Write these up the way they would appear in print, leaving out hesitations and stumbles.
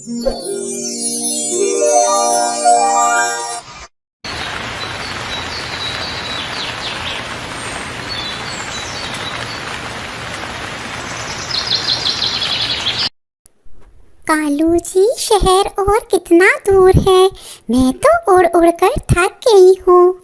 कालू जी, शहर और कितना दूर है? मैं तो उड़ उड़ कर थक गई हूँ।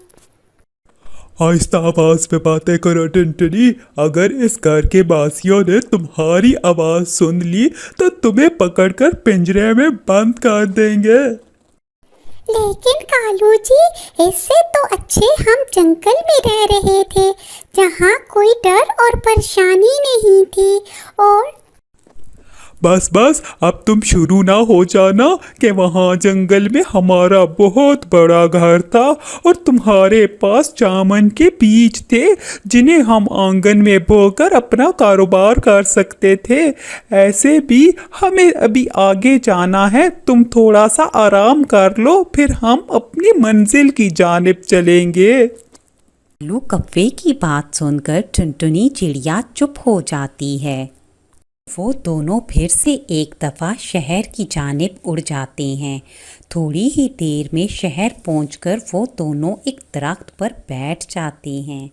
आहिस्ता आवाज में बातें करो टुनटुनी। अगर इस घर के बासियों ने तुम्हारी आवाज सुन ली तो तुम्हें पकड़कर पिंजरे में बंद कर देंगे। लेकिन कालू जी, इससे तो अच्छे हम जंगल में रह रहे थे, जहाँ कोई डर और परेशानी नहीं थी। और बस बस, अब तुम शुरू ना हो जाना कि वहाँ जंगल में हमारा बहुत बड़ा घर था और तुम्हारे पास जामुन के बीज थे जिन्हें हम आंगन में बोकर अपना कारोबार कर सकते थे। ऐसे भी हमें अभी आगे जाना है, तुम थोड़ा सा आराम कर लो, फिर हम अपनी मंजिल की जानिब चलेंगे। कालू कौवे की बात सुनकर टुनटुनी चिड़िया चुप हो जाती है। वो दोनों फिर से एक दफ़ा शहर की जानिब उड़ जाते हैं। थोड़ी ही देर में शहर पहुंचकर वो दोनों एक दरख्त पर बैठ जाते हैं।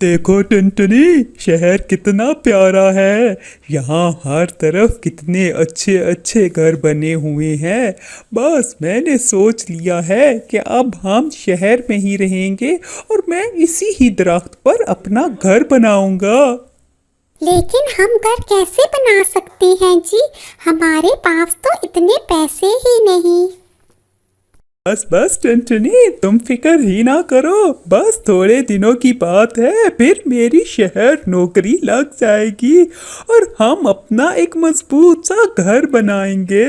देखो टुनटुनी, शहर कितना प्यारा है। यहाँ हर तरफ कितने अच्छे अच्छे घर बने हुए हैं। बस मैंने सोच लिया है कि अब हम शहर में ही रहेंगे और मैं इसी ही दरख्त पर अपना घर बनाऊंगा। लेकिन हम घर कैसे बना सकते हैं जी? हमारे पास तो इतने पैसे ही नहीं। बस बस टुनटुनी, तुम फिक्र ही ना करो। बस थोड़े दिनों की बात है, फिर मेरी शहर नौकरी लग जाएगी और हम अपना एक मजबूत सा घर बनाएंगे।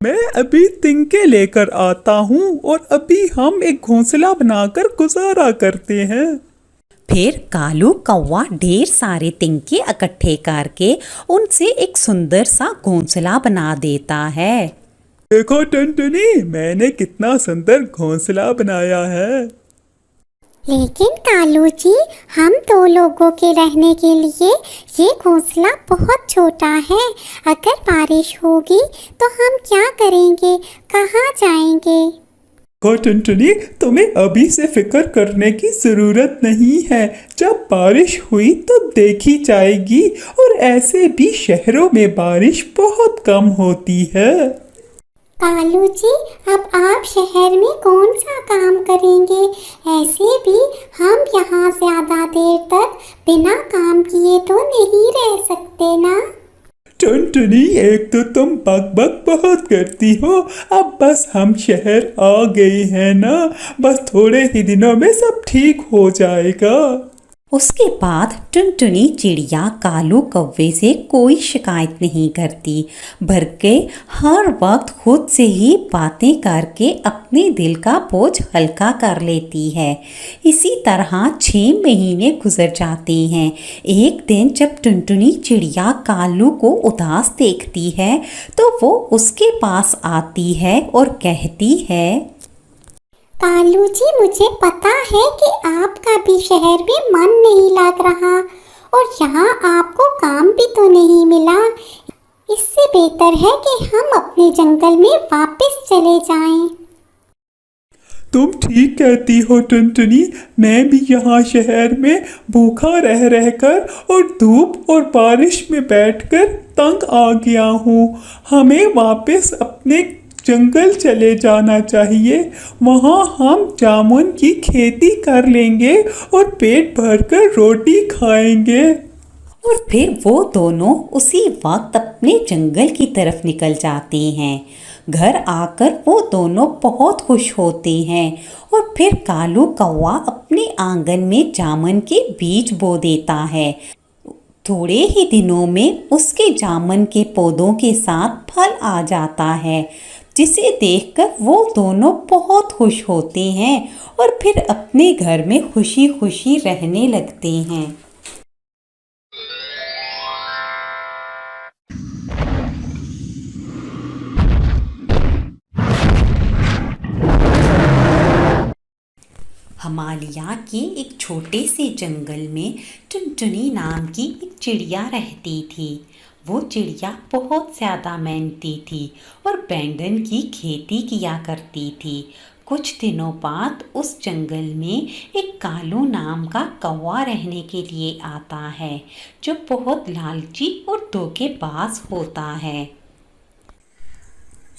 मैं अभी तिनके लेकर आता हूँ और अभी हम एक घोंसला बनाकर गुजारा करते हैं। फिर कालू कौवा ढेर सारे तिनके इकट्ठे करके उनसे एक सुंदर सा घोंसला बना देता है। देखो टुनटुनी, मैंने कितना सुंदर घोंसला बनाया है। लेकिन कालू जी, हम दो लोगों के रहने के लिए ये घोंसला बहुत छोटा है। अगर बारिश होगी तो हम क्या करेंगे? कहाँ जाएंगे? टुनटुनी, तुम्हें अभी से फिक्र करने की जरूरत नहीं है। जब बारिश हुई तो देखी जाएगी, और ऐसे भी शहरों में बारिश बहुत कम होती है। कालू जी, अब आप शहर में कौन सा काम करेंगे? ऐसे भी हम यहाँ ज्यादा देर तक बिना काम किए तो नहीं रह सकते ना। टुनटुनी, एक तो तुम बक बक बहुत करती हो। अब बस हम शहर आ गए हैं ना, बस थोड़े ही दिनों में सब ठीक हो जाएगा। उसके बाद टुनटुनी चिड़िया कालू कौवे से कोई शिकायत नहीं करती, बल्कि हर वक्त खुद से ही बातें करके अपने दिल का बोझ हल्का कर लेती है। इसी तरह 6 महीने गुजर जाते हैं। एक दिन जब टुनटुनी चिड़िया कालू को उदास देखती है तो वो उसके पास आती है और कहती है, कालू जी, मुझे पता है कि आपका भी शहर में मन नहीं लग रहा और यहाँ आपको काम भी तो नहीं मिला। इससे बेहतर है कि हम अपने जंगल में वापस चले जाएं। तुम ठीक कहती हो टुनटुनी, मैं भी यहाँ शहर में भूखा रह रहकर और धूप और बारिश में बैठकर तंग आ गया हूँ। हमें वापस अपने जंगल चले जाना चाहिए। वहाँ हम जामुन की खेती कर लेंगे और पेट भरकर रोटी खाएंगे। और फिर वो दोनों उसी वक्त अपने जंगल की तरफ निकल जाते हैं। घर आकर वो दोनों बहुत खुश होते हैं और फिर कालू कौवा अपने आंगन में जामुन के बीज बो देता है। थोड़े ही दिनों में उसके जामुन के पौधों के साथ फल आ जाता है, जिसे देखकर वो दोनों बहुत खुश होते हैं और फिर अपने घर में खुशी खुशी रहने लगते हैं। हिमालय के एक छोटे से जंगल में टुनटुनी नाम की एक चिड़िया रहती थी। वो चिड़िया बहुत ज़्यादा मेहनती थी और बैंगन की खेती किया करती थी। कुछ दिनों बाद उस जंगल में एक कालू नाम का कौवा रहने के लिए आता है, जो बहुत लालची और धोखेबाज होता है।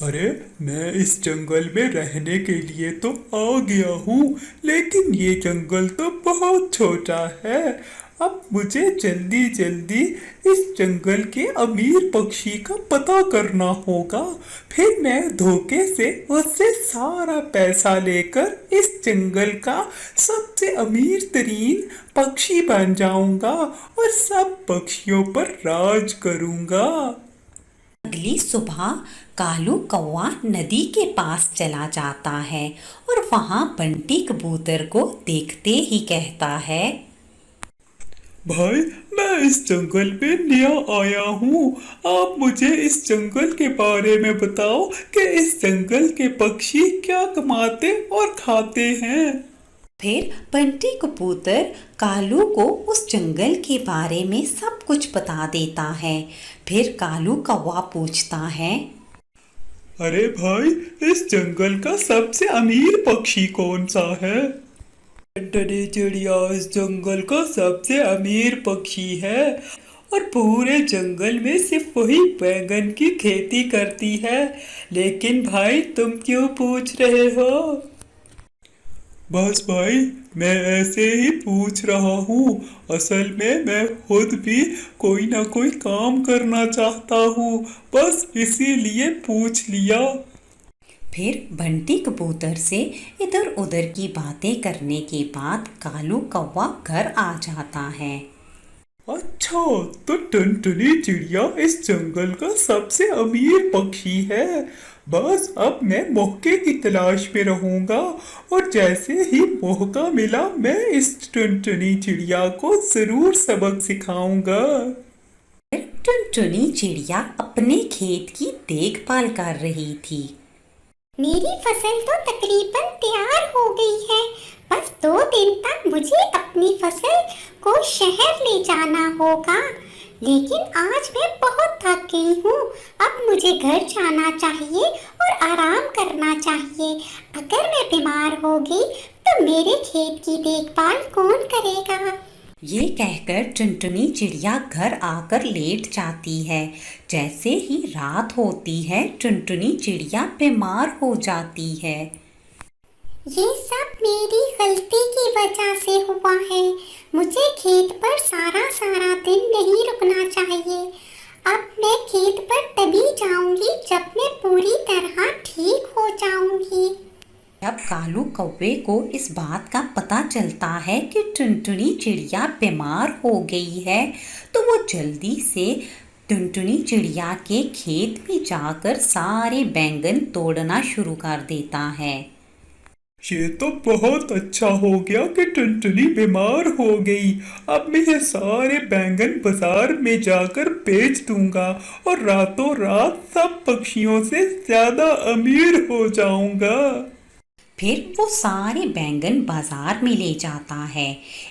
अरे, मैं इस जंगल में रहने के लिए तो आ गया हूँ, लेकिन ये जंगल तो बहुत छोटा है। अब मुझे जल्दी जल्दी इस जंगल के अमीर पक्षी का पता करना होगा। फिर मैं धोखे से उससे सारा पैसा लेकर इस जंगल का सबसे अमीर तरीन पक्षी बन जाऊंगा और सब पक्षियों पर राज करूंगा। अगली सुबह कालू कौवा नदी के पास चला जाता है और वहां बंटी कबूतर को देखते ही कहता है, भाई, मैं इस जंगल में नया आया हूँ। आप मुझे इस जंगल के बारे में बताओ कि इस जंगल के पक्षी क्या कमाते और खाते हैं। फिर बंटी कबूतर कालू को उस जंगल के बारे में सब कुछ बता देता है। फिर कालू कौवा पूछता है, अरे भाई, इस जंगल का सबसे अमीर पक्षी कौन सा है। टंटनी चिड़िया इस जंगल का सबसे अमीर पक्षी है और पूरे जंगल में सिर्फ वही बैंगन की खेती करती है। लेकिन भाई, तुम क्यों पूछ रहे हो। बस भाई, मैं ऐसे ही पूछ रहा हूँ। असल में मैं खुद भी कोई ना कोई काम करना चाहता हूँ, बस इसीलिए पूछ लिया। फिर बंटी कबूतर से इधर उधर की बातें करने के बाद कालू कौवा घर आ जाता है। अच्छा, तो टुनटुनी चिड़िया इस जंगल का सबसे अमीर पक्षी है। बस अब मैं मौके की तलाश में रहूंगा और जैसे ही मौका मिला मैं इस टुनटुनी चिड़िया को जरूर सबक सिखाऊंगा। फिर टुनटुनी चिड़िया अपने खेत की देखभाल कर रही थी। मेरी फसल तो तकरीबन तैयार हो गई है। बस 2 दिन तक मुझे अपनी फसल को शहर ले जाना होगा। लेकिन आज मैं बहुत थक गई हूँ। अब मुझे घर जाना चाहिए और आराम करना चाहिए। अगर मैं बीमार हो गई तो मेरे खेत की देखभाल कौन करेगा। ये कहकर टुनटुनी चिड़िया घर आकर लेट जाती है। जैसे ही रात होती है टुनटुनी चिड़िया बीमार हो जाती है। ये सब मेरी गलती की वजह से हुआ है। मुझे खेत पर सारा सारा दिन नहीं रुकना चाहिए। अब मैं खेत पर तभी जाऊंगी जब मैं पूरी तरह ठीक हो जाऊंगी। जब कालू कौवे को इस बात का पता चलता है कि टुनटुनी चिड़िया बीमार हो गई है, तो वो जल्दी से टुनटुनी चिड़िया के खेत में जाकर सारे बैंगन तोड़ना शुरू कर देता है। ये तो बहुत अच्छा हो गया कि टुनटुनी बीमार हो गई। अब मैं ये सारे बैंगन बाजार में जाकर बेच दूंगा और रातों रात सब पक्षियों से ज्यादा अमीर हो जाऊंगा। फिर वो सारे बैंगन बाजार में ले जाता है।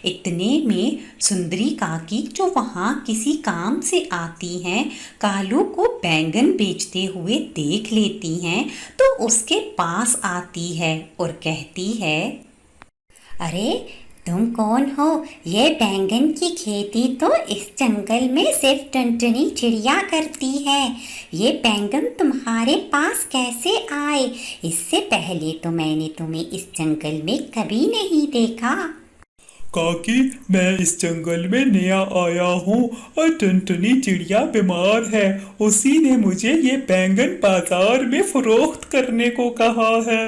इतने में सुंदरी काकी, जो वहाँ किसी काम से आती हैं, कालू को बैंगन बेचते हुए देख लेती हैं तो उसके पास आती है और कहती है, अरे, तुम कौन हो। ये बैंगन की खेती तो इस जंगल में सिर्फ टुनटुनी चिड़िया करती है। ये बैंगन तुम्हारे पास कैसे आए। इससे पहले तो मैंने तुम्हें इस जंगल में कभी नहीं देखा। काकी, मैं इस जंगल में नया आया हूँ और टुनटुनी चिड़िया बीमार है। उसी ने मुझे ये बैंगन बाजार में फरोख्त करने को कहा है।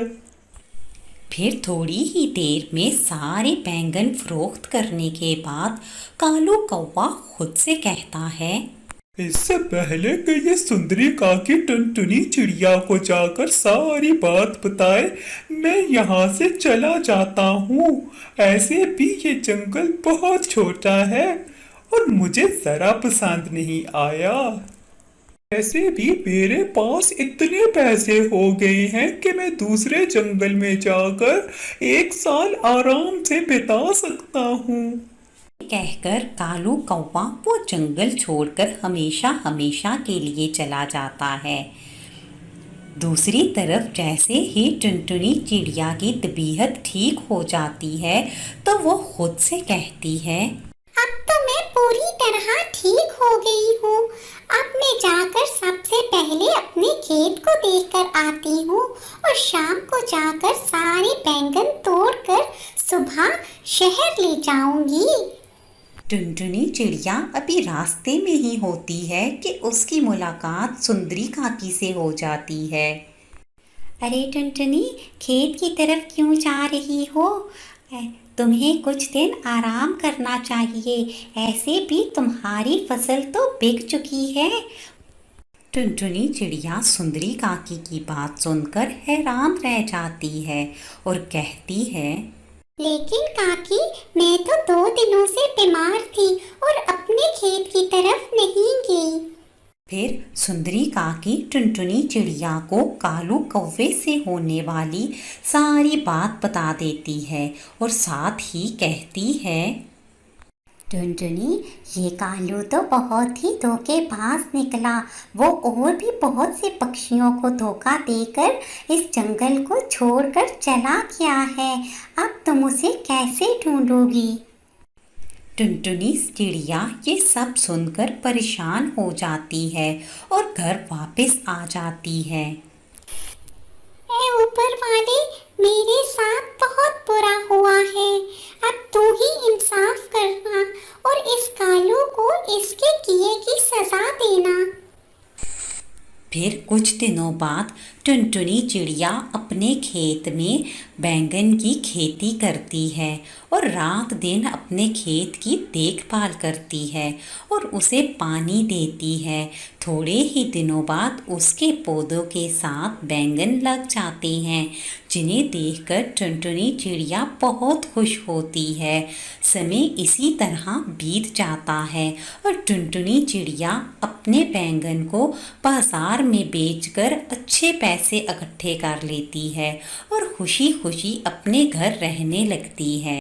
फिर थोड़ी ही देर में सारे बैंगन फरोख्त करने के बाद कालू कौवा खुद से कहता है, इससे पहले कि ये सुंदरी काकी टुनटुनी चिड़िया को जाकर सारी बात बताए, मैं यहाँ से चला जाता हूँ। ऐसे भी ये जंगल बहुत छोटा है और मुझे जरा पसंद नहीं आया। ऐसे भी मेरे पास इतने पैसे हो गए हैं कि मैं दूसरे जंगल में जाकर 1 साल आराम से बिता सकता हूँ। कहकर कालू कौवा वो जंगल छोड़कर हमेशा हमेशा के लिए चला जाता है। दूसरी तरफ जैसे ही टुनटुनी चिड़िया की तबीयत ठीक हो जाती है तो वो खुद से कहती है, अब तो मैं पूरी तरह ठीक हो गई हूँ। अब मैं जाकर सबसे पहले अपने खेत को देखकर आती हूँ और शाम को जाकर सारे बैंगन तोड़कर सुबह शहर ले जाऊंगी। टुनटुनी चिड़िया अभी रास्ते में ही होती है कि उसकी मुलाकात सुंदरी काकी से हो जाती है। अरे टुनटुनी, खेत की तरफ क्यों जा रही हो? तुम्हें कुछ दिन आराम करना चाहिए, ऐसे भी तुम्हारी फसल तो बिक चुकी है। टुनटुनी चिड़िया सुंदरी काकी की बात सुनकर हैरान रह जाती है और कहती है, लेकिन काकी, मैं तो 2 दिनों से बीमार थी और अपने खेत की तरफ नहीं गई। फिर सुंदरी काकी टुनटुनी चिड़िया को कालू कौवे से होने वाली सारी बात बता देती है और साथ ही कहती है, टुनटुनी, ये कालू तो बहुत ही धोखेबाज निकला। वो और भी बहुत से पक्षियों को धोखा देकर इस जंगल को छोड़कर चला गया है। अब तुम उसे कैसे ढूंढोगी? टुनटुनी चिड़िया ये सब सुनकर परेशान हो जाती है और घर वापस आ जाती है। ऐ ऊपर वाले, मेरे साथ बहुत बुरा हुआ है। अब तू ही इंसाफ करना और इस कालू को इसके किए की सजा देना। फिर कुछ दिनों बाद टुनटुनी चिड़िया अपने खेत में बैंगन की खेती करती है और रात दिन अपने खेत की देखभाल करती है और उसे पानी देती है। थोड़े ही दिनों बाद उसके पौधों के साथ बैंगन लग जाते हैं, जिन्हें देखकर टुनटुनी चिड़िया बहुत खुश होती है। समय इसी तरह बीत जाता है और टुनटुनी चिड़िया अपने बैंगन को बाजार में बेचकर अच्छे पैसे इकट्ठे कर लेती है और खुशी खुशी अपने घर रहने लगती है।